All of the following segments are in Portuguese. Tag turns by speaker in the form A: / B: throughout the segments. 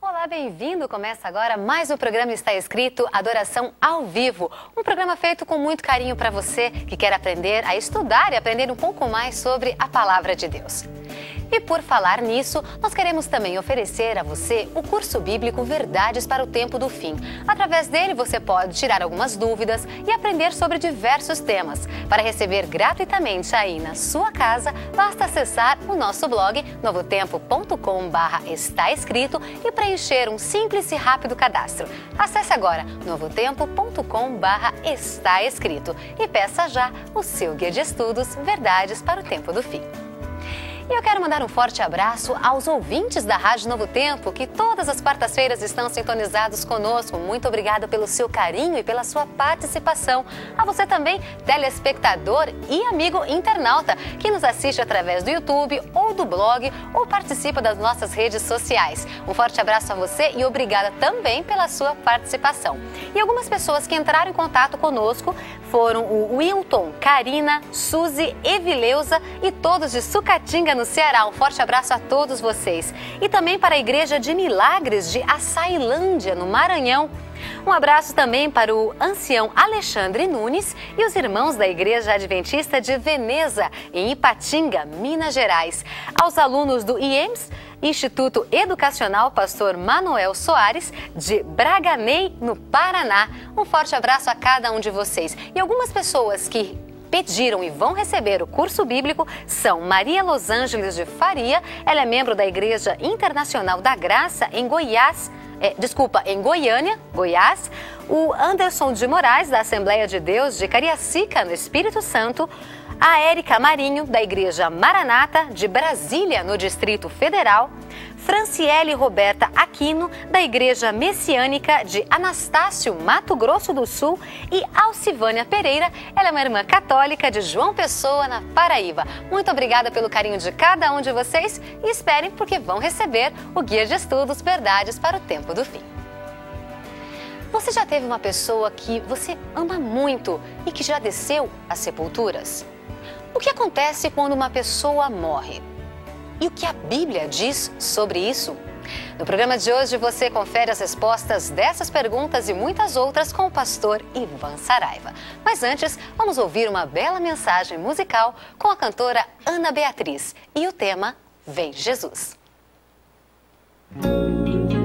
A: Olá, bem-vindo! Começa agora mais um programa Está Escrito, Adoração ao Vivo. Um programa feito com muito carinho para você que quer aprender a estudar e aprender um pouco mais sobre a Palavra de Deus. E por falar nisso, nós queremos também oferecer a você o curso bíblico Verdades para o Tempo do Fim. Através dele você pode tirar algumas dúvidas e aprender sobre diversos temas. Para receber gratuitamente aí na sua casa, basta acessar o nosso blog novotempo.com/está escrito e preencher um simples e rápido cadastro. Acesse agora novotempo.com/está escrito e peça já o seu guia de estudos Verdades para o Tempo do Fim. E eu quero mandar um forte abraço aos ouvintes da Rádio Novo Tempo, que todas as quartas-feiras estão sintonizados conosco. Muito obrigada pelo seu carinho e pela sua participação. A você também, telespectador e amigo internauta, que nos assiste através do YouTube ou do blog ou participa das nossas redes sociais. Um forte abraço a você e obrigada também pela sua participação. E algumas pessoas que entraram em contato conosco foram o Wilton, Karina, Suzy, Evileuza e todos de Sucatinga, no Ceará. Um forte abraço a todos vocês. E também para a Igreja de Milagres de Açailândia, no Maranhão. Um abraço também para o ancião Alexandre Nunes e os irmãos da Igreja Adventista de Veneza, em Ipatinga, Minas Gerais. Aos alunos do IEMS, Instituto Educacional Pastor Manuel Soares, de Braganey, no Paraná. Um forte abraço a cada um de vocês. E algumas pessoas que pediram e vão receber o curso bíblico são Maria Los Angeles de Faria, ela é membro da Igreja Internacional da Graça em em Goiânia, Goiás, o Anderson de Moraes, da Assembleia de Deus de Cariacica, no Espírito Santo, a Érica Marinho, da Igreja Maranata, de Brasília, no Distrito Federal, Franciele Roberta Aquino, da Igreja Messiânica de Anastácio, Mato Grosso do Sul, e Alcivânia Pereira, ela é uma irmã católica de João Pessoa, na Paraíba. Muito obrigada pelo carinho de cada um de vocês e esperem porque vão receber o Guia de Estudos Verdades para o Tempo do Fim. Você já teve uma pessoa que você ama muito e que já desceu às sepulturas? O que acontece quando uma pessoa morre? E o que a Bíblia diz sobre isso? No programa de hoje você confere as respostas dessas perguntas e muitas outras com o pastor Ivan Saraiva. Mas antes, vamos ouvir uma bela mensagem musical com a cantora Ana Beatriz e o tema Vem Jesus.
B: Vem Jesus.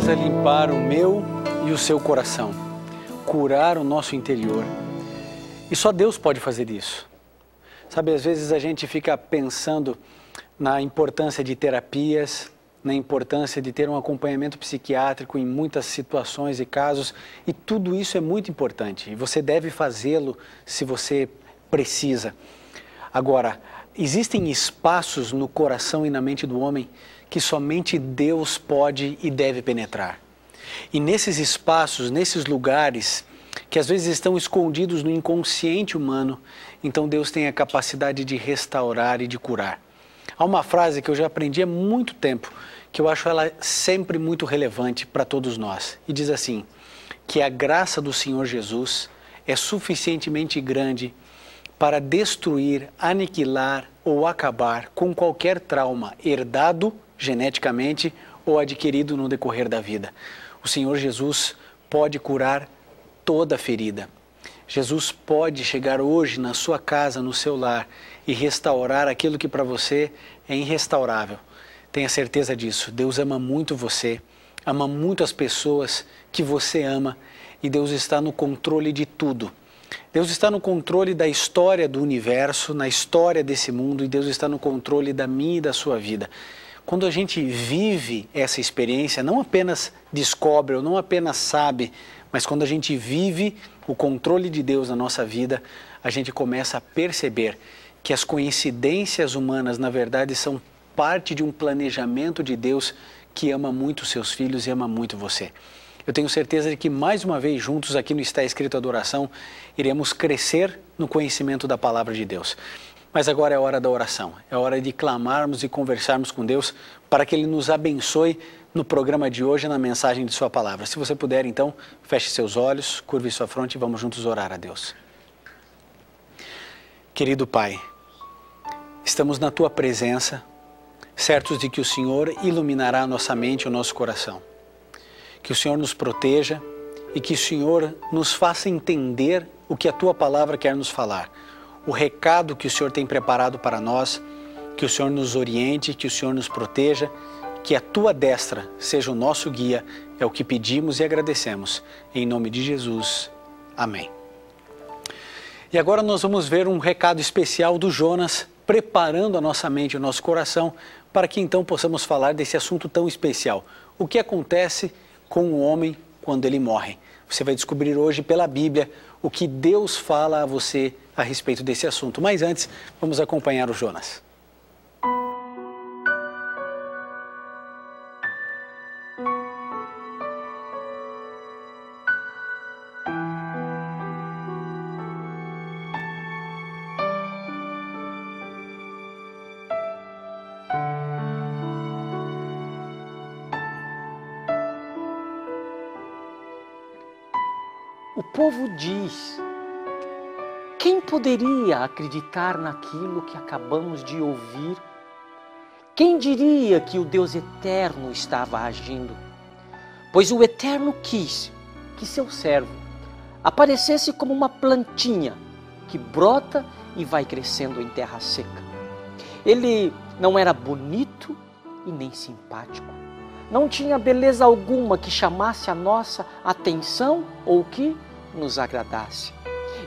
B: precisa limpar o meu e o seu coração, curar o nosso interior. E só Deus pode fazer isso. Sabe, às vezes a gente fica pensando na importância de terapias, na importância de ter um acompanhamento psiquiátrico em muitas situações e casos, e tudo isso é muito importante, e você deve fazê-lo se você precisa. Agora, existem espaços no coração e na mente do homem que somente Deus pode e deve penetrar. E nesses espaços, nesses lugares, que às vezes estão escondidos no inconsciente humano, então Deus tem a capacidade de restaurar e de curar. Há uma frase que eu já aprendi há muito tempo, que eu acho ela sempre muito relevante para todos nós. E diz assim, que a graça do Senhor Jesus é suficientemente grande para destruir, aniquilar ou acabar com qualquer trauma herdado geneticamente ou adquirido no decorrer da vida. O Senhor Jesus pode curar toda ferida. Jesus pode chegar hoje na sua casa, no seu lar e restaurar aquilo que para você é irrestaurável. Tenha certeza disso. Deus ama muito você, ama muito as pessoas que você ama e Deus está no controle de tudo. Deus está no controle da história do universo, na história desse mundo, e Deus está no controle da minha e da sua vida. Quando a gente vive essa experiência, não apenas descobre ou não apenas sabe, mas quando a gente vive o controle de Deus na nossa vida, a gente começa a perceber que as coincidências humanas, na verdade, são parte de um planejamento de Deus que ama muito seus filhos e ama muito você. Eu tenho certeza de que mais uma vez juntos aqui no Está Escrito Adoração, iremos crescer no conhecimento da Palavra de Deus. Mas agora é hora da oração, é hora de clamarmos e conversarmos com Deus para que Ele nos abençoe no programa de hoje, na mensagem de Sua Palavra. Se você puder, então, feche seus olhos, curve sua fronte e vamos juntos orar a Deus. Querido Pai, estamos na Tua presença, certos de que o Senhor iluminará a nossa mente e o nosso coração. Que o Senhor nos proteja e que o Senhor nos faça entender o que a Tua Palavra quer nos falar. O recado que o Senhor tem preparado para nós, que o Senhor nos oriente, que o Senhor nos proteja, que a Tua destra seja o nosso guia, é o que pedimos e agradecemos. Em nome de Jesus. Amém. E agora nós vamos ver um recado especial do Jonas, preparando a nossa mente e o nosso coração para que então possamos falar desse assunto tão especial. O que acontece com o homem quando ele morre? Você vai descobrir hoje pela Bíblia o que Deus fala a você a respeito desse assunto. Mas antes, vamos acompanhar o Jonas.
C: O povo diz: quem poderia acreditar naquilo que acabamos de ouvir? Quem diria que o Deus eterno estava agindo? Pois o Eterno quis que seu servo aparecesse como uma plantinha que brota e vai crescendo em terra seca. Ele não era bonito e nem simpático. Não tinha beleza alguma que chamasse a nossa atenção ou que nos agradasse.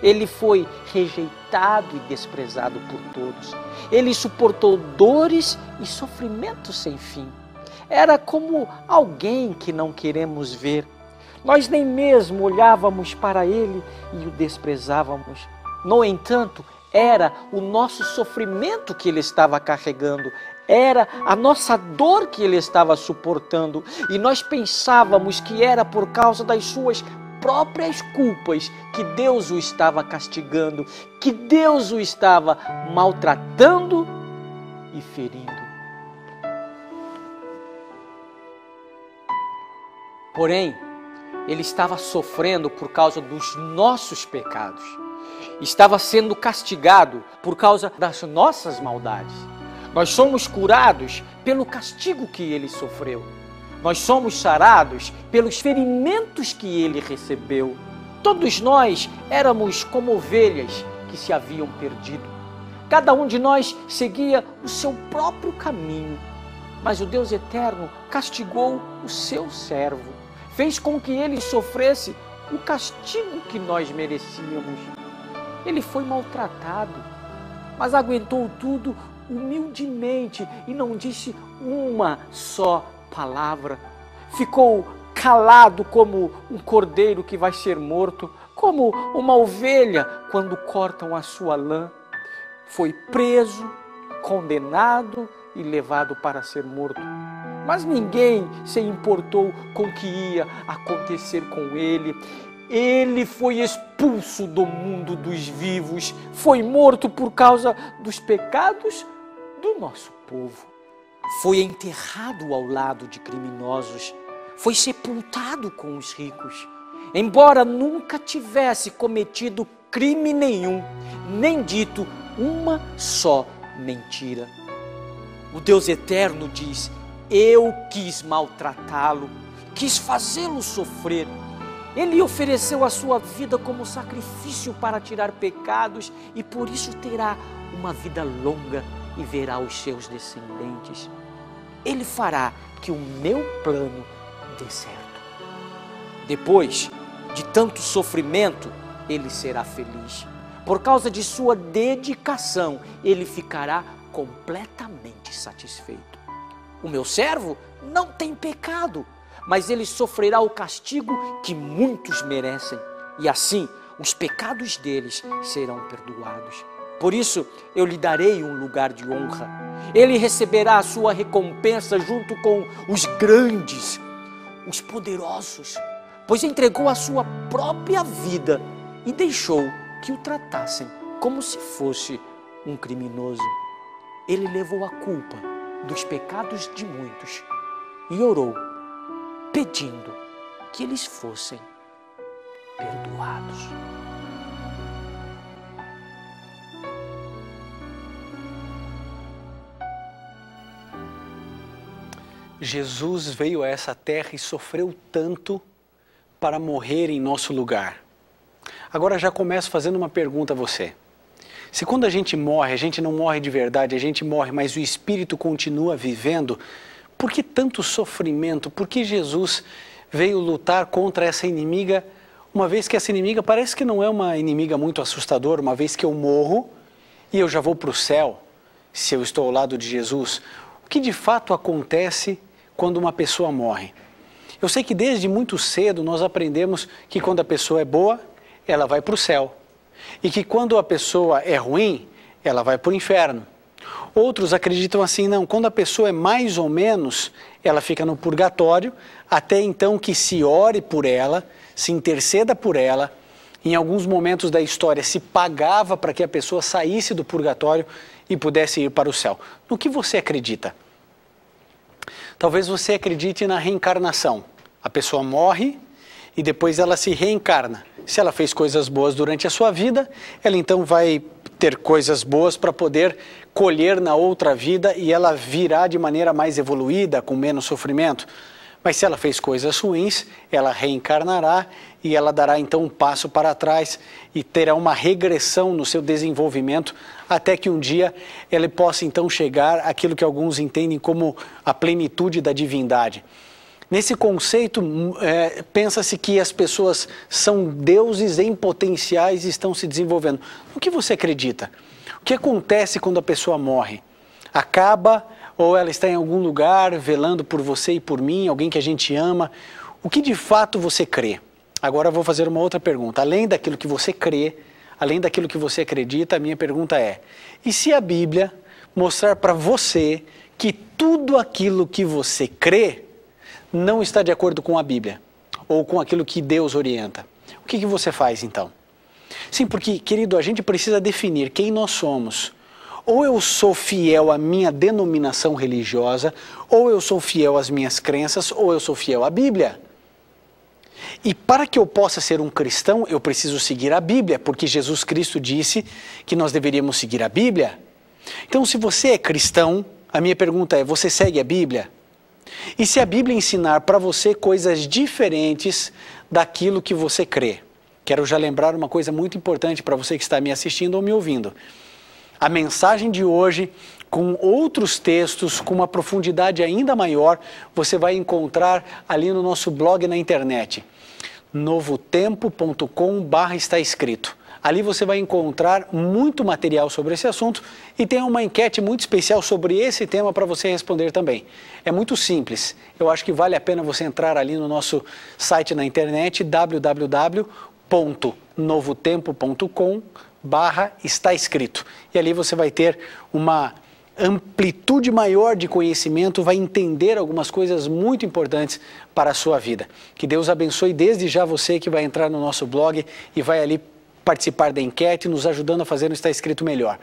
C: Ele foi rejeitado e desprezado por todos. Ele suportou dores e sofrimentos sem fim. Era como alguém que não queremos ver. Nós nem mesmo olhávamos para ele e o desprezávamos. No entanto, era o nosso sofrimento que ele estava carregando. Era a nossa dor que ele estava suportando e nós pensávamos que era por causa das suas próprias culpas que Deus o estava castigando, que Deus o estava maltratando e ferindo. Porém, ele estava sofrendo por causa dos nossos pecados, estava sendo castigado por causa das nossas maldades. Nós somos curados pelo castigo que ele sofreu. Nós somos sarados pelos ferimentos que ele recebeu. Todos nós éramos como ovelhas que se haviam perdido. Cada um de nós seguia o seu próprio caminho. Mas o Deus eterno castigou o seu servo. Fez com que ele sofresse o castigo que nós merecíamos. Ele foi maltratado, mas aguentou tudo humildemente e não disse uma só palavra. Ficou calado como um cordeiro que vai ser morto, como uma ovelha quando cortam a sua lã. Foi preso, condenado e levado para ser morto. Mas ninguém se importou com o que ia acontecer com ele. Ele foi expulso do mundo dos vivos, foi morto por causa dos pecados do nosso povo. Foi enterrado ao lado de criminosos, foi sepultado com os ricos. Embora nunca tivesse cometido crime nenhum, nem dito uma só mentira. O Deus eterno diz: eu quis maltratá-lo, quis fazê-lo sofrer. Ele ofereceu a sua vida como sacrifício para tirar pecados e por isso terá uma vida longa e verá os seus descendentes. Ele fará que o meu plano dê certo. Depois de tanto sofrimento, ele será feliz. Por causa de sua dedicação, ele ficará completamente satisfeito. O meu servo não tem pecado, mas ele sofrerá o castigo que muitos merecem. E assim, os pecados deles serão perdoados. Por isso, eu lhe darei um lugar de honra. Ele receberá a sua recompensa junto com os grandes, os poderosos, pois entregou a sua própria vida e deixou que o tratassem como se fosse um criminoso. Ele levou a culpa dos pecados de muitos e orou, pedindo que eles fossem perdoados.
B: Jesus veio a essa terra e sofreu tanto para morrer em nosso lugar. Agora já começo fazendo uma pergunta a você. Se quando a gente morre, a gente não morre de verdade, a gente morre, mas o Espírito continua vivendo, por que tanto sofrimento? Por que Jesus veio lutar contra essa inimiga, uma vez que essa inimiga parece que não é uma inimiga muito assustadora, uma vez que eu morro e eu já vou para o céu, se eu estou ao lado de Jesus? O que de fato acontece quando uma pessoa morre? Eu sei que desde muito cedo nós aprendemos que quando a pessoa é boa, ela vai para o céu. E que quando a pessoa é ruim, ela vai para o inferno. Outros acreditam assim, não, quando a pessoa é mais ou menos, ela fica no purgatório, até então que se ore por ela, se interceda por ela. Em alguns momentos da história se pagava para que a pessoa saísse do purgatório e pudesse ir para o céu. No que você acredita? Talvez você acredite na reencarnação. A pessoa morre e depois ela se reencarna. Se ela fez coisas boas durante a sua vida, ela então vai ter coisas boas para poder colher na outra vida e ela virá de maneira mais evoluída, com menos sofrimento. Mas se ela fez coisas ruins, ela reencarnará e ela dará então um passo para trás e terá uma regressão no seu desenvolvimento até que um dia ela possa então chegar àquilo que alguns entendem como a plenitude da divindade. Nesse conceito, pensa-se que as pessoas são deuses em potenciais e estão se desenvolvendo. O que você acredita? O que acontece quando a pessoa morre? Acaba ou ela está em algum lugar velando por você e por mim, alguém que a gente ama? O que de fato você crê? Agora eu vou fazer uma outra pergunta. Além daquilo que você crê, além daquilo que você acredita, a minha pergunta é: e se a Bíblia mostrar para você que tudo aquilo que você crê não está de acordo com a Bíblia, ou com aquilo que Deus orienta? O que você faz então? Sim, porque, querido, a gente precisa definir quem nós somos. Ou eu sou fiel à minha denominação religiosa, ou eu sou fiel às minhas crenças, ou eu sou fiel à Bíblia. E para que eu possa ser um cristão, eu preciso seguir a Bíblia, porque Jesus Cristo disse que nós deveríamos seguir a Bíblia. Então, se você é cristão, a minha pergunta é: você segue a Bíblia? E se a Bíblia ensinar para você coisas diferentes daquilo que você crê? Quero já lembrar uma coisa muito importante para você que está me assistindo ou me ouvindo. A mensagem de hoje, com outros textos, com uma profundidade ainda maior, você vai encontrar ali no nosso blog na internet, novotempo.com/está escrito. Ali você vai encontrar muito material sobre esse assunto e tem uma enquete muito especial sobre esse tema para você responder também. É muito simples, eu acho que vale a pena você entrar ali no nosso site na internet, www.novotempo.com/está escrito. E ali você vai ter uma amplitude maior de conhecimento, vai entender algumas coisas muito importantes para a sua vida. Que Deus abençoe desde já você que vai entrar no nosso blog e vai ali participar da enquete, nos ajudando a fazer o Está Escrito melhor.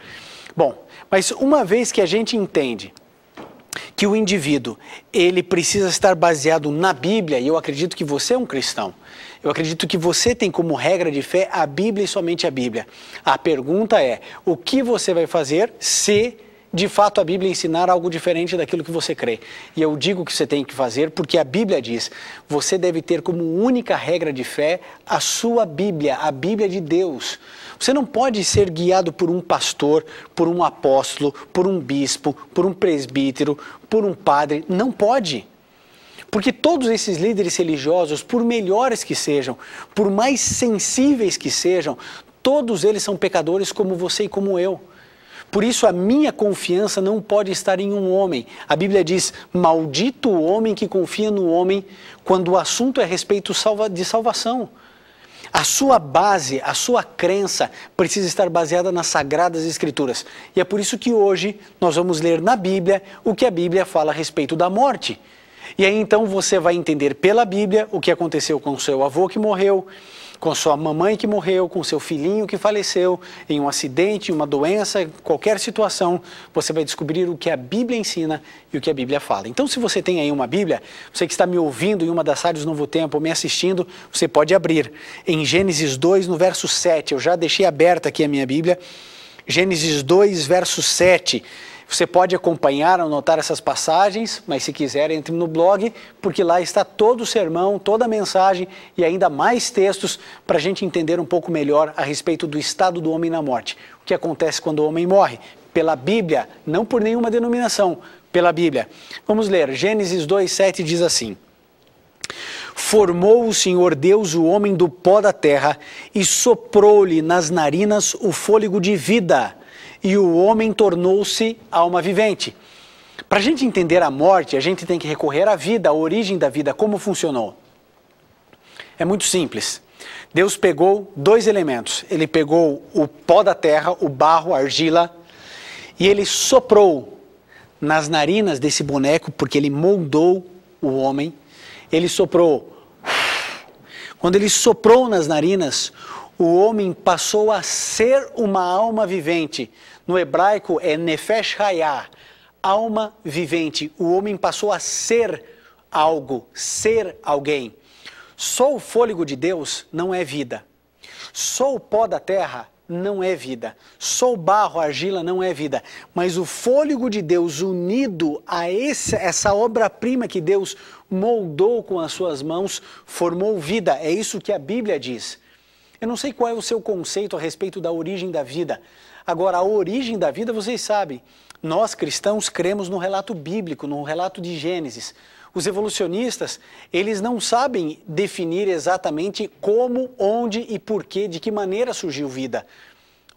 B: Bom, mas uma vez que a gente entende que o indivíduo, ele precisa estar baseado na Bíblia, e eu acredito que você é um cristão, eu acredito que você tem como regra de fé a Bíblia e somente a Bíblia. A pergunta é: o que você vai fazer se de fato a Bíblia ensinar algo diferente daquilo que você crê? E eu digo que você tem que fazer porque a Bíblia diz: você deve ter como única regra de fé a sua Bíblia, a Bíblia de Deus. Você não pode ser guiado por um pastor, por um apóstolo, por um bispo, por um presbítero, por um padre. Não pode. Porque todos esses líderes religiosos, por melhores que sejam, por mais sensíveis que sejam, todos eles são pecadores como você e como eu. Por isso a minha confiança não pode estar em um homem. A Bíblia diz: maldito o homem que confia no homem, quando o assunto é a respeito de salvação. A sua base, a sua crença precisa estar baseada nas Sagradas Escrituras. E é por isso que hoje nós vamos ler na Bíblia o que a Bíblia fala a respeito da morte. E aí então você vai entender pela Bíblia o que aconteceu com seu avô que morreu, com sua mamãe que morreu, com seu filhinho que faleceu em um acidente, uma doença, qualquer situação. Você vai descobrir o que a Bíblia ensina e o que a Bíblia fala. Então, se você tem aí uma Bíblia, você que está me ouvindo em uma das rádios Novo Tempo, ou me assistindo, você pode abrir em Gênesis 2, no verso 7. Eu já deixei aberta aqui a minha Bíblia. Gênesis 2, verso 7. Você pode acompanhar, anotar essas passagens, mas se quiser, entre no blog, porque lá está todo o sermão, toda a mensagem e ainda mais textos para a gente entender um pouco melhor a respeito do estado do homem na morte. O que acontece quando o homem morre? Pela Bíblia, não por nenhuma denominação, pela Bíblia. Vamos ler, Gênesis 2:7 diz assim: formou o Senhor Deus o homem do pó da terra e soprou-lhe nas narinas o fôlego de vida, e o homem tornou-se alma vivente. Para a gente entender a morte, a gente tem que recorrer à vida, à origem da vida, como funcionou. É muito simples. Deus pegou dois elementos. Ele pegou o pó da terra, o barro, a argila, e ele soprou nas narinas desse boneco, porque ele moldou o homem. Ele soprou. Quando ele soprou nas narinas, o homem passou a ser uma alma vivente. No hebraico é nefesh hayah, alma vivente. O homem passou a ser algo, ser alguém. Só o fôlego de Deus não é vida. Só o pó da terra não é vida. Só o barro, a argila não é vida. Mas o fôlego de Deus unido a essa obra-prima que Deus moldou com as suas mãos, formou vida. É isso que a Bíblia diz. Eu não sei qual é o seu conceito a respeito da origem da vida. Agora, a origem da vida, vocês sabem. Nós, cristãos, cremos no relato bíblico, no relato de Gênesis. Os evolucionistas, eles não sabem definir exatamente como, onde e porquê, de que maneira surgiu vida.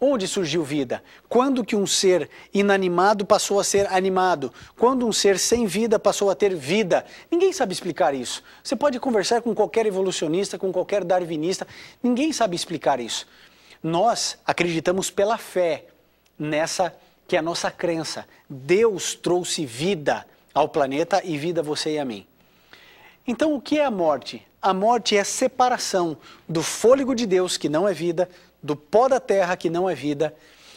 B: Onde surgiu vida? Quando que um ser inanimado passou a ser animado? Quando um ser sem vida passou a ter vida? Ninguém sabe explicar isso. Você pode conversar com qualquer evolucionista, com qualquer darwinista, ninguém sabe explicar isso. Nós acreditamos pela fé nessa que é a nossa crença. Deus trouxe vida ao planeta e vida a você e a mim. Então, o que é a morte? A morte é a separação do fôlego de Deus, que não é vida, do pó da terra, que não é vida.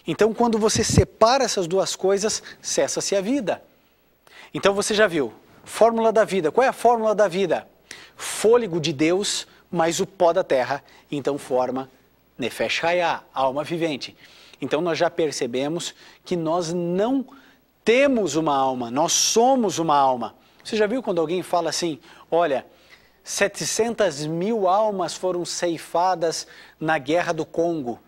B: Então, quando você separa essas duas coisas, cessa-se a vida. Então, você já viu. Fórmula da vida. Qual é a fórmula da vida? Fôlego de Deus mais o pó da terra. Então, forma nefesh hayah, alma vivente. Então, nós já percebemos que nós não temos uma alma, nós somos uma alma. Você já viu quando alguém fala assim, olha, 700 mil almas foram ceifadas na guerra do Congo.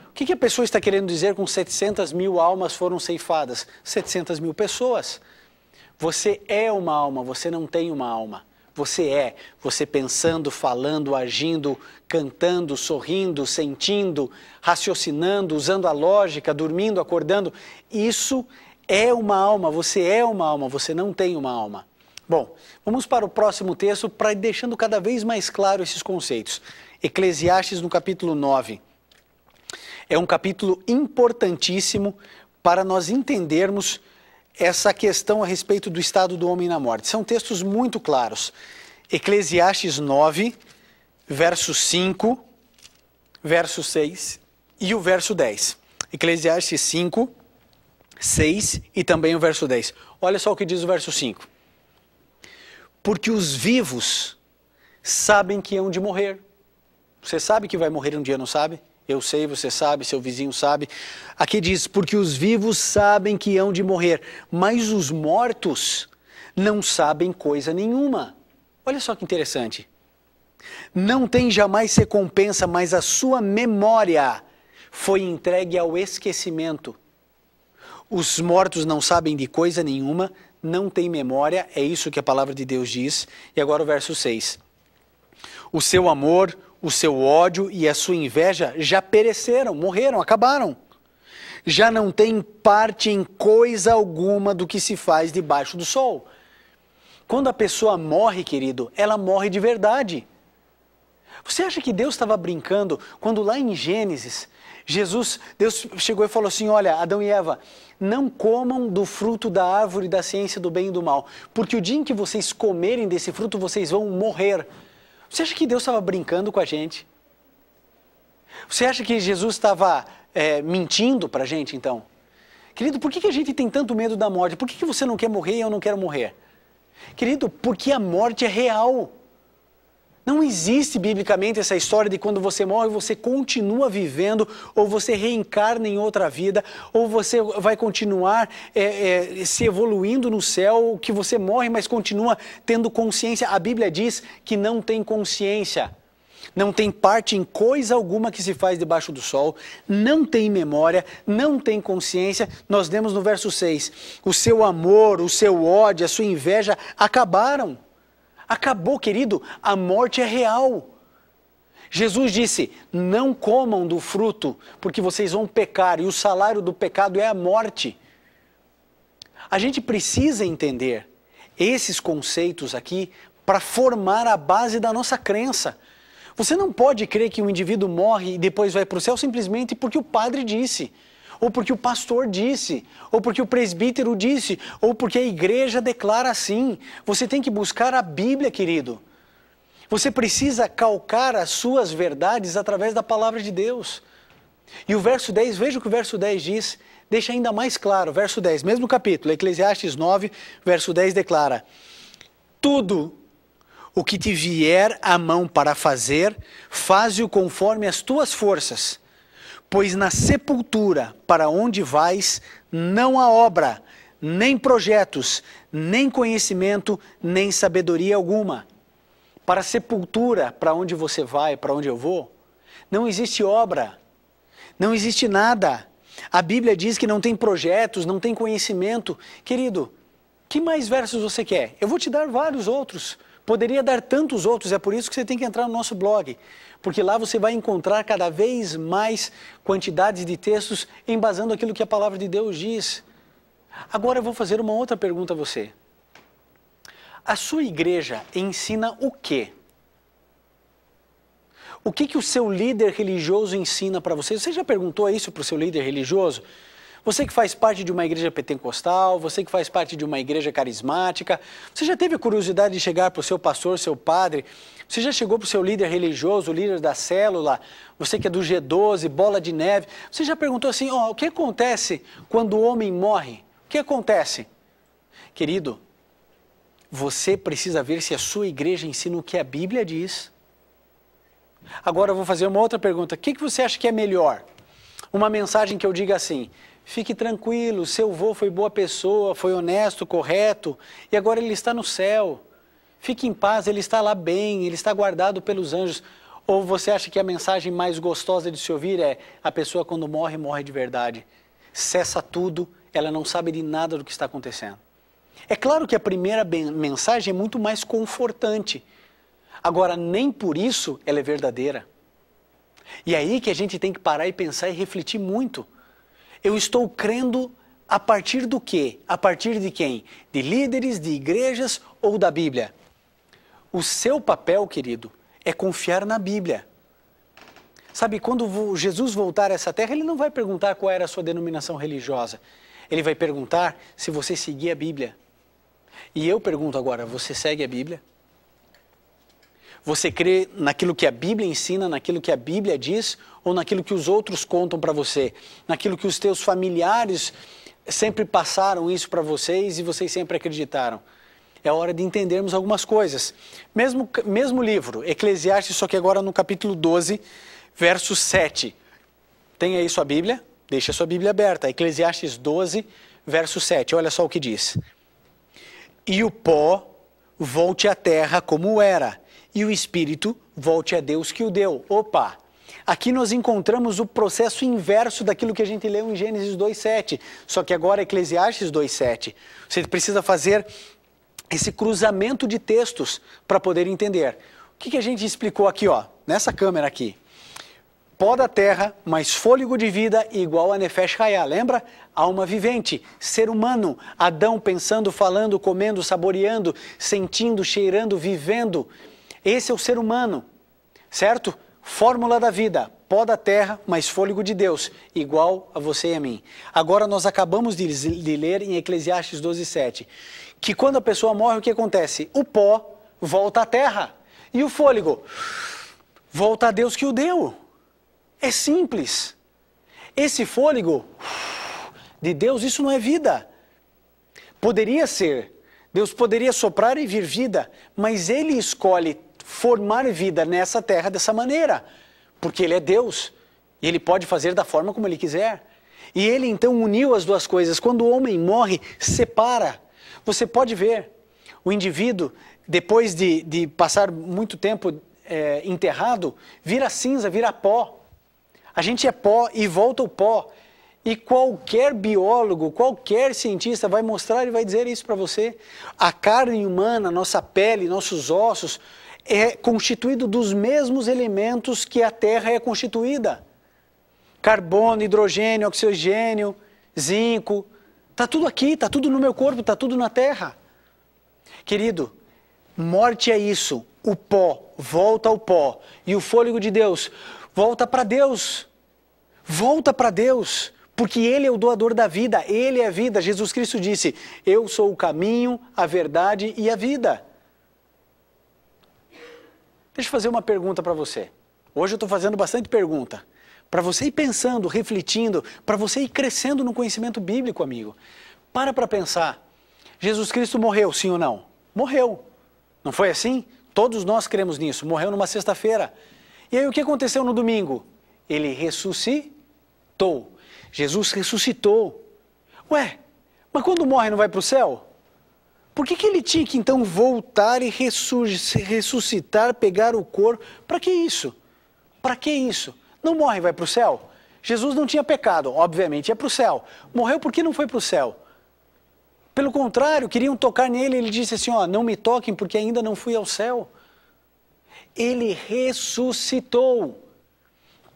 B: O que a pessoa está querendo dizer com 700 mil almas foram ceifadas? 700 mil pessoas. Você é uma alma, você não tem uma alma. Você é, você pensando, falando, agindo, cantando, sorrindo, sentindo, raciocinando, usando a lógica, dormindo, acordando. Isso é uma alma, você não tem uma alma. Bom, vamos para o próximo texto para ir deixando cada vez mais claro esses conceitos. Eclesiastes no capítulo 9. É um capítulo importantíssimo para nós entendermos essa questão a respeito do estado do homem na morte. São textos muito claros. Eclesiastes 9, verso 5, verso 6 e o verso 10. Eclesiastes 5, 6 e também o verso 10. Olha só o que diz o verso 5. Porque os vivos sabem que hão de morrer. Você sabe que vai morrer um dia, não sabe? Eu sei, você sabe, seu vizinho sabe. Aqui diz, porque os vivos sabem que hão de morrer, mas os mortos não sabem coisa nenhuma. Olha só que interessante. Não tem jamais recompensa, mas a sua memória foi entregue ao esquecimento. Os mortos não sabem de coisa nenhuma, não têm memória, é isso que a palavra de Deus diz. E agora o verso 6. O seu amor, o seu ódio e a sua inveja já pereceram, morreram, acabaram. Já não tem parte em coisa alguma do que se faz debaixo do sol. Quando a pessoa morre, querido, ela morre de verdade. Você acha que Deus estava brincando quando lá em Gênesis, Deus chegou e falou assim, olha, Adão e Eva, não comam do fruto da árvore da ciência do bem e do mal, porque o dia em que vocês comerem desse fruto, vocês vão morrer. Você acha que Deus estava brincando com a gente? Você acha que Jesus estava mentindo para a gente, então? Querido, por que a gente tem tanto medo da morte? Por que você não quer morrer e eu não quero morrer? Querido, porque a morte é real. Não existe biblicamente essa história de quando você morre, você continua vivendo, ou você reencarna em outra vida, ou você vai continuar se evoluindo no céu, que você morre, mas continua tendo consciência. A Bíblia diz que não tem consciência, não tem parte em coisa alguma que se faz debaixo do sol, não tem memória, não tem consciência. Nós lemos no verso 6, o seu amor, o seu ódio, a sua inveja acabaram. Acabou, querido, a morte é real. Jesus disse, não comam do fruto, porque vocês vão pecar, e o salário do pecado é a morte. A gente precisa entender esses conceitos aqui para formar a base da nossa crença. Você não pode crer que um indivíduo morre e depois vai para o céu simplesmente porque o padre disse, ou porque o pastor disse, ou porque o presbítero disse, ou porque a igreja declara assim. Você tem que buscar a Bíblia, querido. Você precisa calcar as suas verdades através da palavra de Deus. E o verso 10, veja o que o verso 10 diz, deixa ainda mais claro. Verso 10, mesmo capítulo, Eclesiastes 9, verso 10 declara: tudo o que te vier à mão para fazer, faze-o conforme as tuas forças, pois na sepultura para onde vais, não há obra, nem projetos, nem conhecimento, nem sabedoria alguma. Para a sepultura, para onde você vai, para onde eu vou, não existe obra, não existe nada. A Bíblia diz que não tem projetos, não tem conhecimento. Querido, que mais versos você quer? Eu vou te dar vários outros. Poderia dar tantos outros, é por isso que você tem que entrar no nosso blog. Porque lá você vai encontrar cada vez mais quantidades de textos embasando aquilo que a palavra de Deus diz. Agora eu vou fazer uma outra pergunta a você. A sua igreja ensina o quê? O que o seu líder religioso ensina para você? Você já perguntou isso para o seu líder religioso? Você que faz parte de uma igreja pentecostal, você que faz parte de uma igreja carismática, você já teve a curiosidade de chegar para o seu pastor, seu padre? Você já chegou para o seu líder religioso, o líder da célula, você que é do G12, bola de neve? Você já perguntou assim, o que acontece quando o homem morre? O que acontece? Querido, você precisa ver se a sua igreja ensina o que a Bíblia diz. Agora eu vou fazer uma outra pergunta. O que você acha que é melhor? Uma mensagem que eu diga assim: fique tranquilo, seu avô foi boa pessoa, foi honesto, correto, e agora ele está no céu. Fique em paz, ele está lá bem, ele está guardado pelos anjos. Ou você acha que a mensagem mais gostosa de se ouvir é: a pessoa quando morre, morre de verdade. Cessa tudo, ela não sabe de nada do que está acontecendo. É claro que a primeira mensagem é muito mais confortante. Agora, nem por isso ela é verdadeira. E é aí que a gente tem que parar e pensar e refletir muito. Eu estou crendo a partir do quê? A partir de quem? De líderes, de igrejas ou da Bíblia? O seu papel, querido, é confiar na Bíblia. Sabe, quando Jesus voltar a essa terra, ele não vai perguntar qual era a sua denominação religiosa. Ele vai perguntar se você seguia a Bíblia. E eu pergunto agora, você segue a Bíblia? Você crê naquilo que a Bíblia ensina, naquilo que a Bíblia diz, ou naquilo que os outros contam para você? Naquilo que os teus familiares sempre passaram isso para vocês e vocês sempre acreditaram? É hora de entendermos algumas coisas. Mesmo livro, Eclesiastes, só que agora no capítulo 12, verso 7. Tem aí sua Bíblia? Deixa a sua Bíblia aberta. Eclesiastes 12, verso 7. Olha só o que diz. E o pó volte à terra como era, e o Espírito volte a Deus que o deu. Opa! Aqui nós encontramos o processo inverso daquilo que a gente leu em Gênesis 2,7. Só que agora é Eclesiastes 2,7. Você precisa fazer esse cruzamento de textos para poder entender. O que a gente explicou aqui, nessa câmera aqui? Pó da terra, mais fôlego de vida igual a Nefesh Hayah. Lembra? Alma vivente, ser humano, Adão pensando, falando, comendo, saboreando, sentindo, cheirando, vivendo. Esse é o ser humano, certo? Fórmula da vida, pó da terra, mais fôlego de Deus, igual a você e a mim. Agora nós acabamos de ler em Eclesiastes 12,7, que quando a pessoa morre, o que acontece? O pó volta à terra, e o fôlego volta a Deus que o deu. É simples. Esse fôlego de Deus, isso não é vida. Poderia ser, Deus poderia soprar e vir vida, mas Ele escolhe formar vida nessa terra dessa maneira, porque Ele é Deus, e Ele pode fazer da forma como Ele quiser. E Ele então uniu as duas coisas. Quando o homem morre, separa. Você pode ver, o indivíduo, depois de passar muito tempo enterrado, vira cinza, vira pó. A gente é pó e volta o pó. E qualquer biólogo, qualquer cientista vai mostrar e vai dizer isso para você. A carne humana, nossa pele, nossos ossos, é constituído dos mesmos elementos que a Terra é constituída. Carbono, hidrogênio, oxigênio, zinco, Está tudo aqui, está tudo no meu corpo, está tudo na terra. Querido, morte é isso. O pó volta ao pó. E o fôlego de Deus volta para Deus. Volta para Deus. Porque Ele é o doador da vida. Ele é a vida. Jesus Cristo disse, eu sou o caminho, a verdade e a vida. Deixa eu fazer uma pergunta para você. Hoje eu estou fazendo bastante pergunta. Para você ir pensando, refletindo, para você ir crescendo no conhecimento bíblico, amigo. Para pensar. Jesus Cristo morreu, sim ou não? Morreu. Não foi assim? Todos nós cremos nisso. Morreu numa sexta-feira. E aí o que aconteceu no domingo? Ele ressuscitou. Jesus ressuscitou. Ué, mas quando morre não vai para o céu? Por que ele tinha que então voltar e ressuscitar, pegar o corpo? Para que isso? Para que isso? Não morre e vai para o céu? Jesus não tinha pecado, obviamente ia para o céu. Morreu porque não foi para o céu? Pelo contrário, queriam tocar nele, ele disse assim, ó, não me toquem porque ainda não fui ao céu. Ele ressuscitou.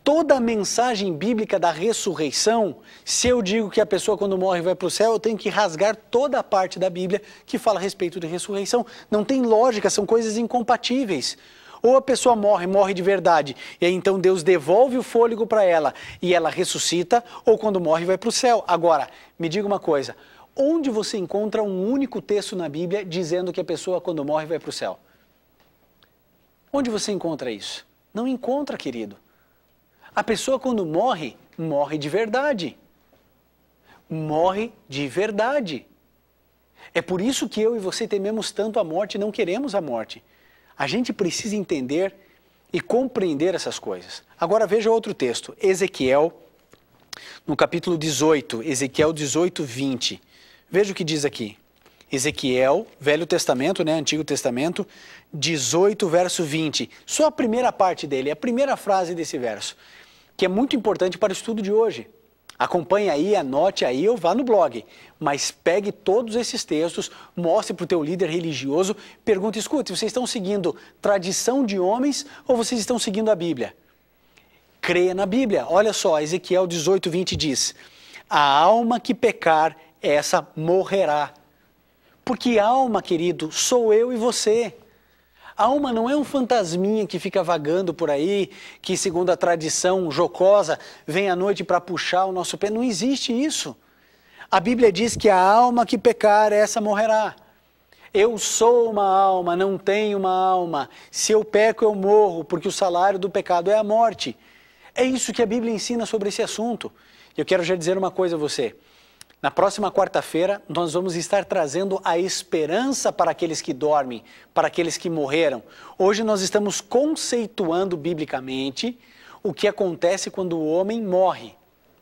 B: Toda a mensagem bíblica da ressurreição, se eu digo que a pessoa quando morre vai para o céu, eu tenho que rasgar toda a parte da Bíblia que fala a respeito de ressurreição. Não tem lógica, são coisas incompatíveis. Ou a pessoa morre de verdade, e aí então Deus devolve o fôlego para ela e ela ressuscita, ou quando morre vai para o céu. Agora, me diga uma coisa, onde você encontra um único texto na Bíblia dizendo que a pessoa quando morre vai para o céu? Onde você encontra isso? Não encontra, querido. A pessoa quando morre, morre de verdade. Morre de verdade. É por isso que eu e você tememos tanto a morte e não queremos a morte. A gente precisa entender e compreender essas coisas. Agora veja outro texto, Ezequiel, no capítulo 18, Ezequiel 18, 20. Veja o que diz aqui. Ezequiel, Velho Testamento, Antigo Testamento, 18, verso 20. Só a primeira parte dele, a primeira frase desse verso, que é muito importante para o estudo de hoje. Acompanhe aí, anote aí ou vá no blog. Mas pegue todos esses textos, mostre para o teu líder religioso, pergunte, escute, vocês estão seguindo tradição de homens ou vocês estão seguindo a Bíblia? Creia na Bíblia. Olha só, Ezequiel 18, 20 diz, a alma que pecar, essa morrerá. Porque alma, querido, sou eu e você. A alma não é um fantasminha que fica vagando por aí, que segundo a tradição jocosa, vem à noite para puxar o nosso pé. Não existe isso. A Bíblia diz que a alma que pecar, essa morrerá. Eu sou uma alma, não tenho uma alma. Se eu peco, eu morro, porque o salário do pecado é a morte. É isso que a Bíblia ensina sobre esse assunto. Eu quero já dizer uma coisa a você. Na próxima quarta-feira, nós vamos estar trazendo a esperança para aqueles que dormem, para aqueles que morreram. Hoje nós estamos conceituando biblicamente o que acontece quando o homem morre,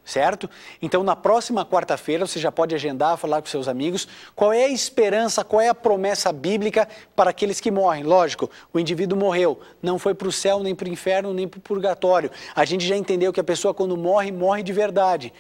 B: certo? Então, na próxima quarta-feira, você já pode agendar, falar com seus amigos, qual é a esperança, qual é a promessa bíblica para aqueles que morrem. Lógico, o indivíduo morreu, não foi para o céu, nem para o inferno, nem para o purgatório. A gente já entendeu que a pessoa quando morre, morre de verdade.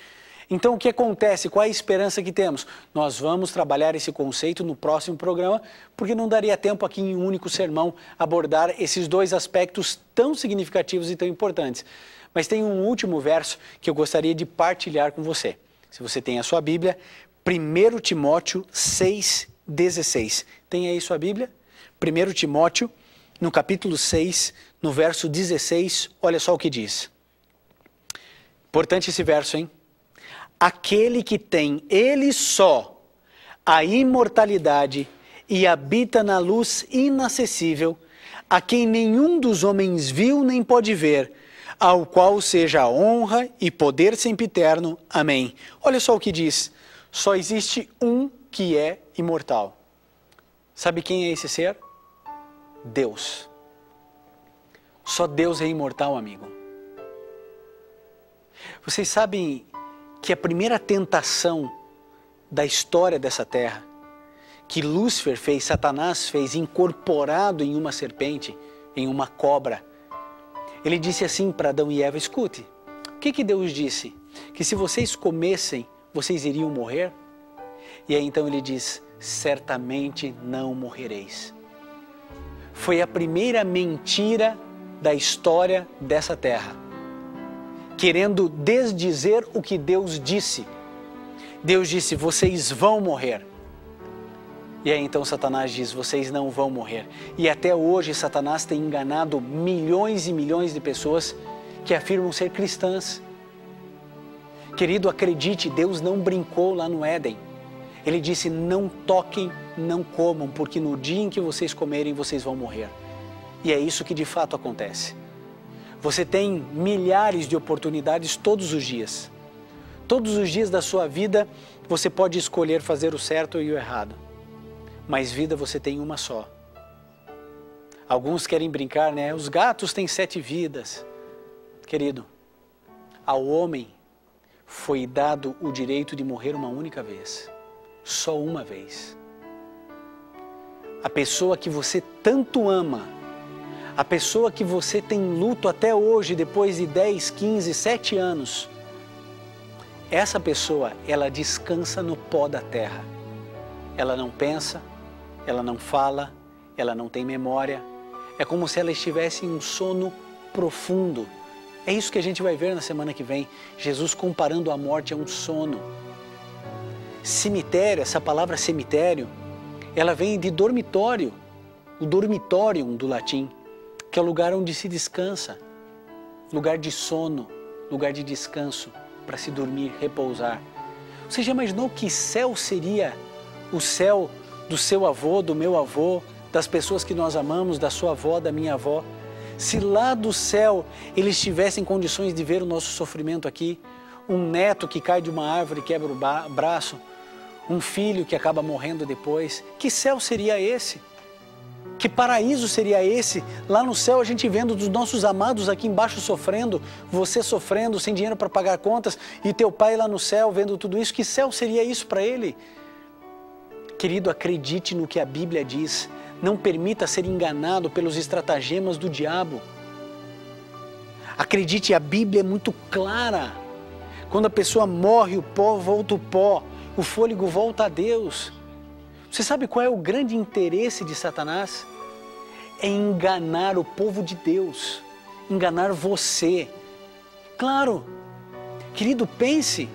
B: Então, o que acontece? Qual é a esperança que temos? Nós vamos trabalhar esse conceito no próximo programa, porque não daria tempo aqui em um único sermão abordar esses dois aspectos tão significativos e tão importantes. Mas tem um último verso que eu gostaria de partilhar com você. Se você tem a sua Bíblia, 1 Timóteo 6,16. Tem aí sua Bíblia? 1 Timóteo, no capítulo 6, no verso 16, olha só o que diz. Importante esse verso, hein? Aquele que tem ele só a imortalidade e habita na luz inacessível, a quem nenhum dos homens viu nem pode ver, ao qual seja a honra e poder sempiterno. Amém. Olha só o que diz, só existe um que é imortal. Sabe quem é esse ser? Deus. Só Deus é imortal, amigo. Vocês sabem que a primeira tentação da história dessa terra, que Lúcifer fez, Satanás fez, incorporado em uma serpente, em uma cobra, ele disse assim para Adão e Eva, escute, o que Deus disse? Que se vocês comessem, vocês iriam morrer? E aí então ele diz, certamente não morrereis. Foi a primeira mentira da história dessa terra, querendo desdizer o que Deus disse. Deus disse, vocês vão morrer. E aí então Satanás diz, vocês não vão morrer. E até hoje Satanás tem enganado milhões e milhões de pessoas que afirmam ser cristãs. Querido, acredite, Deus não brincou lá no Éden. Ele disse, não toquem, não comam, porque no dia em que vocês comerem, vocês vão morrer. E é isso que de fato acontece. Você tem milhares de oportunidades todos os dias. Todos os dias da sua vida, você pode escolher fazer o certo e o errado. Mas vida você tem uma só. Alguns querem brincar, né? Os gatos têm 7 vidas. Querido, ao homem foi dado o direito de morrer uma única vez. Só uma vez. A pessoa que você tanto ama, a pessoa que você tem luto até hoje, depois de 10, 15, 7 anos, essa pessoa, ela descansa no pó da terra. Ela não pensa, ela não fala, ela não tem memória. É como se ela estivesse em um sono profundo. É isso que a gente vai ver na semana que vem. Jesus comparando a morte a um sono. Cemitério, essa palavra cemitério, ela vem de dormitório. O dormitorium do latim, que é o lugar onde se descansa. Lugar de sono, lugar de descanso, para se dormir, repousar. Você já imaginou que céu seria o céu do seu avô, do meu avô, das pessoas que nós amamos, da sua avó, da minha avó? Se lá do céu eles tivessem condições de ver o nosso sofrimento aqui, um neto que cai de uma árvore e quebra o braço, um filho que acaba morrendo depois, que céu seria esse? Que paraíso seria esse? Lá no céu a gente vendo os nossos amados aqui embaixo sofrendo, você sofrendo, sem dinheiro para pagar contas, e teu pai lá no céu vendo tudo isso, que céu seria isso para ele? Querido, acredite no que a Bíblia diz. Não permita ser enganado pelos estratagemas do diabo. Acredite, a Bíblia é muito clara. Quando a pessoa morre, o pó volta o pó, o fôlego volta a Deus. Você sabe qual é o grande interesse de Satanás? É enganar o povo de Deus, enganar você. Claro, querido, pense.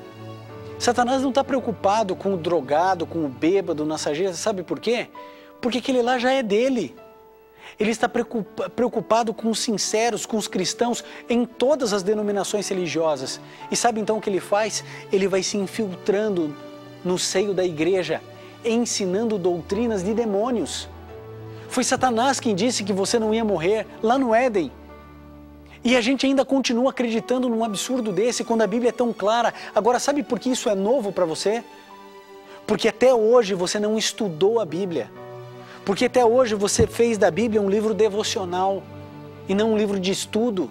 B: Satanás não está preocupado com o drogado, com o bêbado, na sarjeta, sabe por quê? Porque aquele lá já é dele. Ele está preocupado com os sinceros, com os cristãos, em todas as denominações religiosas. E sabe então o que ele faz? Ele vai se infiltrando no seio da igreja, ensinando doutrinas de demônios. Foi Satanás quem disse que você não ia morrer lá no Éden. E a gente ainda continua acreditando num absurdo desse, quando a Bíblia é tão clara. Agora, sabe por que isso é novo para você? Porque até hoje você não estudou a Bíblia. Porque até hoje você fez da Bíblia um livro devocional e não um livro de estudo.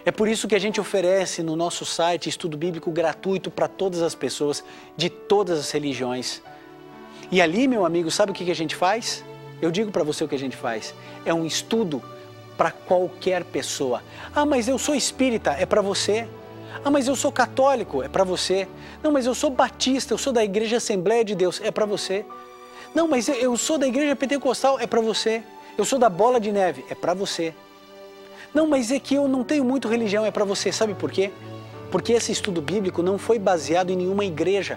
B: É por isso que a gente oferece no nosso site estudo bíblico gratuito para todas as pessoas, de todas as religiões. E ali, meu amigo, sabe o que a gente faz? Eu digo para você o que a gente faz. É um estudo para qualquer pessoa. Ah, mas eu sou espírita, é para você. Ah, mas eu sou católico, é para você. Não, mas eu sou batista, eu sou da Igreja Assembleia de Deus, é para você. Não, mas eu sou da Igreja Pentecostal, é para você. Eu sou da Bola de Neve, é para você. Não, mas é que eu não tenho muito religião, é para você. Sabe por quê? Porque esse estudo bíblico não foi baseado em nenhuma igreja.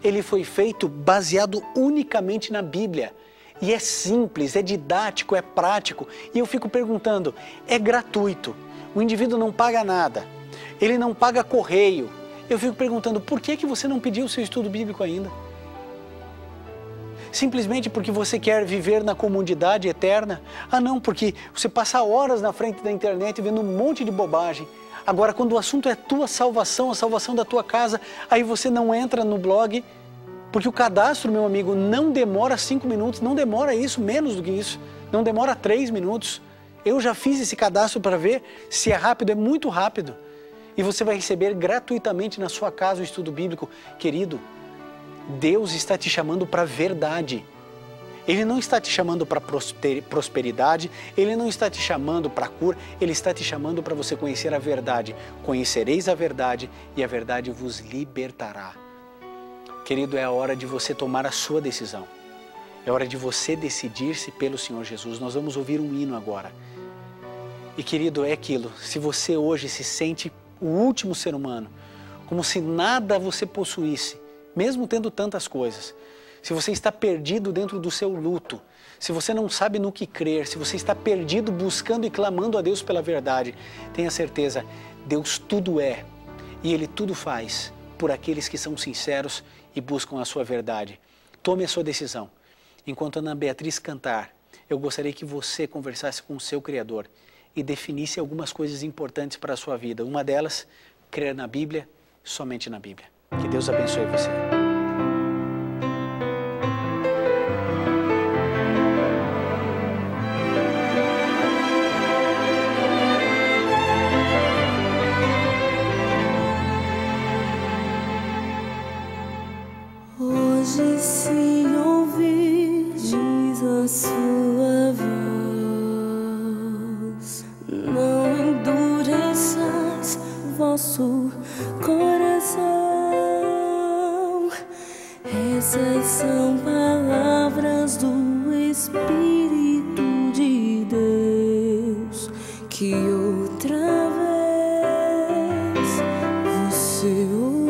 B: Ele foi feito baseado unicamente na Bíblia. E é simples, é didático, é prático. E eu fico perguntando, é gratuito, o indivíduo não paga nada, ele não paga correio. Eu fico perguntando, por que você não pediu o seu estudo bíblico ainda? Simplesmente porque você quer viver na comunidade eterna? Ah não, porque você passa horas na frente da internet vendo um monte de bobagem. Agora, quando o assunto é tua salvação, a salvação da tua casa, aí você não entra no blog. Porque o cadastro, meu amigo, não demora 5 minutos, não demora isso, menos do que isso, não demora 3 minutos. Eu já fiz esse cadastro para ver se é rápido, é muito rápido. E você vai receber gratuitamente na sua casa o estudo bíblico. Querido, Deus está te chamando para a verdade. Ele não está te chamando para prosperidade, Ele não está te chamando para cura, Ele está te chamando para você conhecer a verdade. Conhecereis a verdade e a verdade vos libertará. Querido, é a hora de você tomar a sua decisão. É hora de você decidir-se pelo Senhor Jesus. Nós vamos ouvir um hino agora. E querido, é aquilo, se você hoje se sente o último ser humano, como se nada você possuísse, mesmo tendo tantas coisas, se você está perdido dentro do seu luto, se você não sabe no que crer, se você está perdido buscando e clamando a Deus pela verdade, tenha certeza, Deus tudo é e Ele tudo faz por aqueles que são sinceros e buscam a sua verdade. Tome a sua decisão. Enquanto a Ana Beatriz cantar, eu gostaria que você conversasse com o seu Criador e definisse algumas coisas importantes para a sua vida. Uma delas, crer na Bíblia, somente na Bíblia. Que Deus abençoe você.
D: Hoje se ouvirdes a sua voz, não endureçais vosso coração. Essas são palavras do Espírito de Deus que outra vez você ouviu.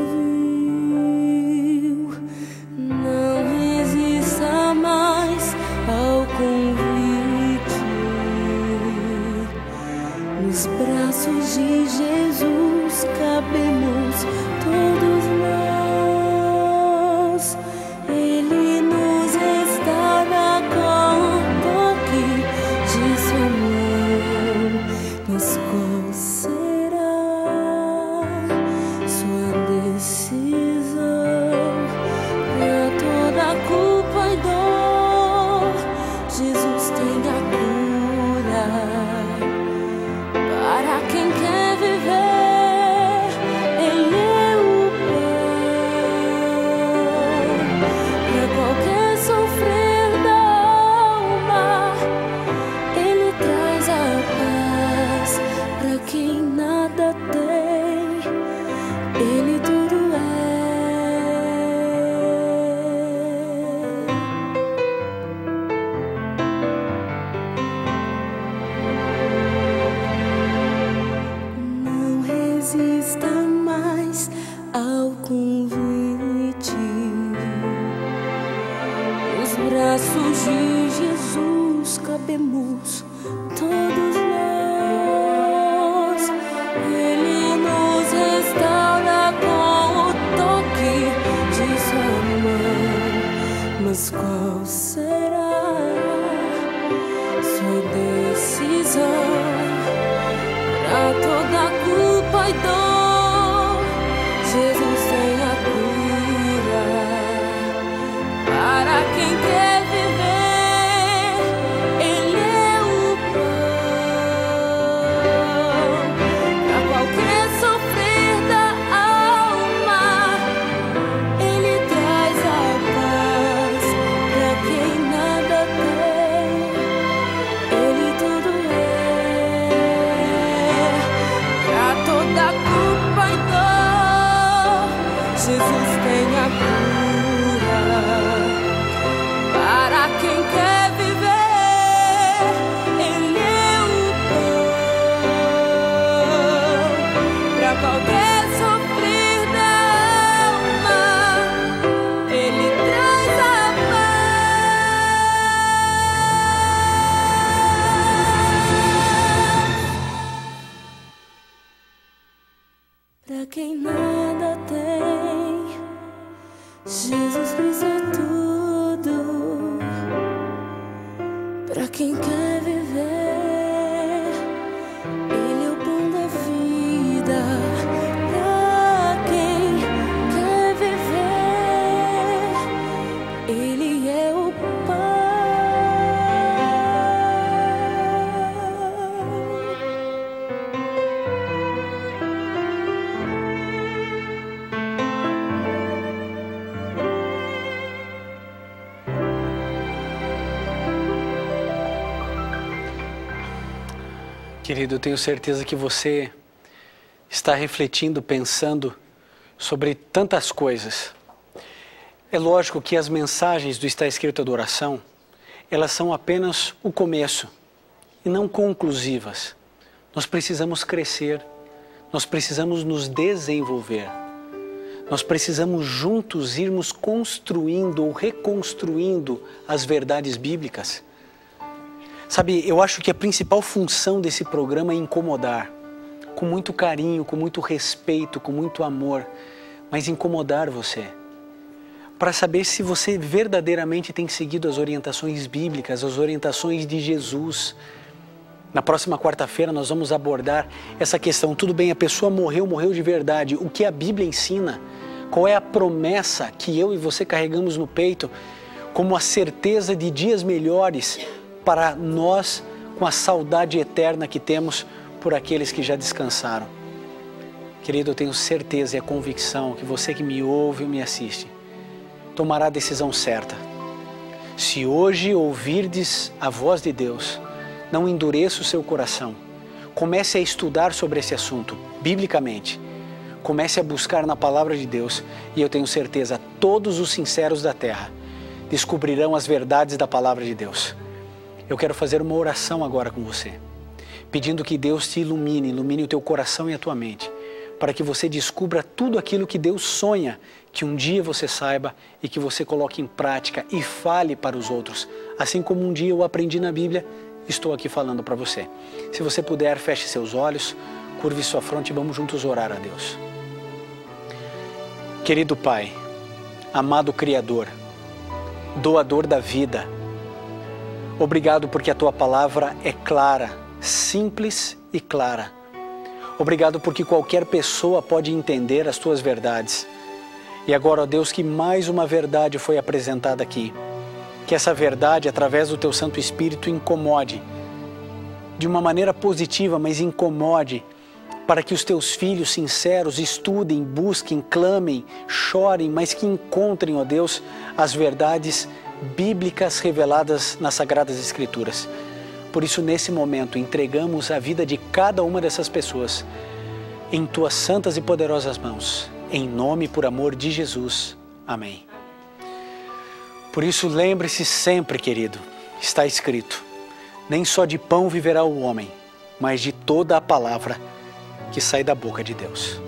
D: Não resista mais ao convite. Nos braços de Jesus cabemos todos nós. Ele nos restaura com o toque de sua mão. Mas qual será sua decisão? Pra toda culpa e dor, Jesus tem a cura. Para quem quer viver, Ele é o pão. Pra qualquer sofrer da alma, Ele traz a paz. Pra quem nada tem, Ele tudo é. Não resista mais ao convite. Nos braços de Jesus cabemos todos nós. Ele nos restaura com o toque de sua mão. Mas qual será sua decisão? Pra toda culpa e dor, Jesus tem a cura. Para quem quer viver, Ele é o pão. Pra qualquer sofrer da alma, Ele traz a paz. Pra quem nada tem, Ele tudo é. Pra toda culpa e dor, Jesus tem a cura. Para quem quer viver, Ele é o pão. Pra qualquer sofrer da alma, Ele traz a paz. Pra quem nada tem, Jesus Cristo é tudo. Pra quem quer viver, Ele é o pão da vida. Pra quem quer viver, Ele é o pão.
B: Querido, eu tenho certeza que você está refletindo, pensando sobre tantas coisas. É lógico que as mensagens do Está Escrito Adoração, elas são apenas o começo e não conclusivas. Nós precisamos crescer, nós precisamos nos desenvolver. Nós precisamos juntos irmos construindo ou reconstruindo as verdades bíblicas. Sabe, eu acho que a principal função desse programa é incomodar, com muito carinho, com muito respeito, com muito amor, mas incomodar você, para saber se você verdadeiramente tem seguido as orientações bíblicas, as orientações de Jesus. Na próxima quarta-feira nós vamos abordar essa questão. Tudo bem, a pessoa morreu de verdade. O que a Bíblia ensina? Qual é a promessa que eu e você carregamos no peito como a certeza de dias melhores para nós, com a saudade eterna que temos por aqueles que já descansaram? Querido, eu tenho certeza e a convicção que você que me ouve e me assiste tomará a decisão certa. Se hoje ouvirdes a voz de Deus, não endureça o seu coração. Comece a estudar sobre esse assunto, biblicamente. Comece a buscar na palavra de Deus e eu tenho certeza, todos os sinceros da terra descobrirão as verdades da palavra de Deus. Eu quero fazer uma oração agora com você, pedindo que Deus te ilumine o teu coração e a tua mente, para que você descubra tudo aquilo que Deus sonha que um dia você saiba e que você coloque em prática e fale para os outros. Assim como um dia eu aprendi na Bíblia, estou aqui falando para você. Se você puder, feche seus olhos, curve sua fronte e vamos juntos orar a Deus. Querido Pai, amado Criador, doador da vida, obrigado porque a Tua palavra é clara, simples e clara. Obrigado porque qualquer pessoa pode entender as Tuas verdades. E agora, ó Deus, que mais uma verdade foi apresentada aqui. Que essa verdade, através do Teu Santo Espírito, incomode de uma maneira positiva, mas incomode para que os Teus filhos sinceros estudem, busquem, clamem, chorem, mas que encontrem, ó Deus, as verdades bíblicas reveladas nas Sagradas Escrituras. Por isso, nesse momento, entregamos a vida de cada uma dessas pessoas em Tuas santas e poderosas mãos. Em nome e por amor de Jesus. Amém. Por isso, lembre-se sempre, querido, está escrito: nem só de pão viverá o homem, mas de toda a palavra que sai da boca de Deus.